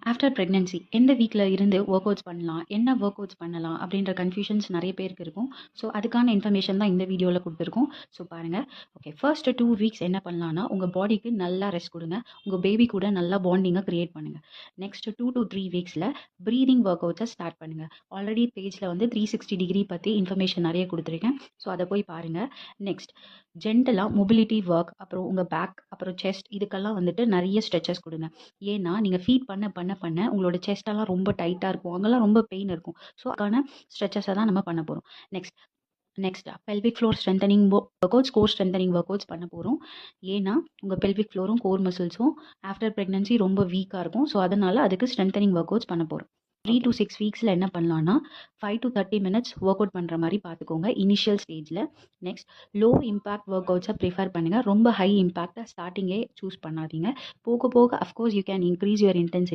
After pregnancy எந்த வீக்ல இருந்து ஒர்க் அவுட்ஸ் பண்ணலாம், என்ன ஒர்க் அவுட்ஸ் பண்ணலாம் அப்படின்ற கன்ஃபியூஷன்ஸ் நிறைய பேருக்கு இருக்கும். ஸோ அதுக்கான இன்ஃபர்மேஷன் தான் இந்த வீடியோவில் கொடுத்துருக்கோம். ஸோ பாருங்கள். ஓகே, ஃபர்ஸ்ட் 2 வீக்ஸ் என்ன பண்ணலான்னா, உங்கள் பாடிக்கு நல்லா ரெஸ்ட் கொடுங்க. உங்கள் பேபி கூட நல்லா பாண்டிங்கை க்ரியேட் பண்ணுங்கள். நெக்ஸ்ட் 2 to 3 வீக்ஸில் ப்ரீதிங் ஒர்க் அவுட்ஸை ஸ்டார்ட் பண்ணுங்கள். ஆல்ரெடி பேஜில் வந்து 360 டிகிரி பற்றி இன்ஃபர்மேஷன் நிறைய கொடுத்துருக்கேன். ஸோ அதை போய் பாருங்கள். நெக்ஸ்ட் ஜென்டலாக மொபிலிட்டி ஒர்க், அப்புறம் உங்கள் பேக், அப்புறம் செஸ்ட், இதுக்கெல்லாம் வந்துட்டு நிறைய ஸ்ட்ரெச்சஸ் கொடுங்க. ஏன்னா நீங்கள் ஃபீட் பண்ண உங்களோட செஸ்டெல்லாம் ரொம்ப டைட்டாக இருக்கும், அங்கெல்லாம் ரொம்ப பெயின் இருக்கும். ஸோ அதுக்கான ஸ்ட்ரெச்சஸை தான் நம்ம பண்ண போகிறோம். Next pelvic floor strengthening work outs, core strengthening work outs பண்ண போகிறோம். ஏன்னா உங்கள் பெல்விக் ஃப்ளோரும் கோர் மசில்ஸும் ஆஃப்டர் ப்ரெக்னன்சி ரொம்ப வீக்காக இருக்கும். ஸோ அதனால் அதுக்கு ஸ்ட்ரென்தனிங் ஒர்க் அவுட்ஸ் பண்ண போகிறோம். 3 to 6 வீக்ஸில் என்ன பண்ணலான்னா 5 to 30 மினிட்ஸ் ஒர்க் அவுட் பண்ணுற மாதிரி பார்த்துக்கோங்க இனிஷியல் ஸ்டேஜில். நெக்ஸ்ட் லோ இம்பாக்ட் ஒர்க் அவுட்ஸை ப்ரிஃபர் பண்ணுங்கள். ரொம்ப ஹை இம்பாக்டை ஸ்டார்டிங்கே சூஸ் பண்ணாதீங்க. போக போக of course you can increase your intensity.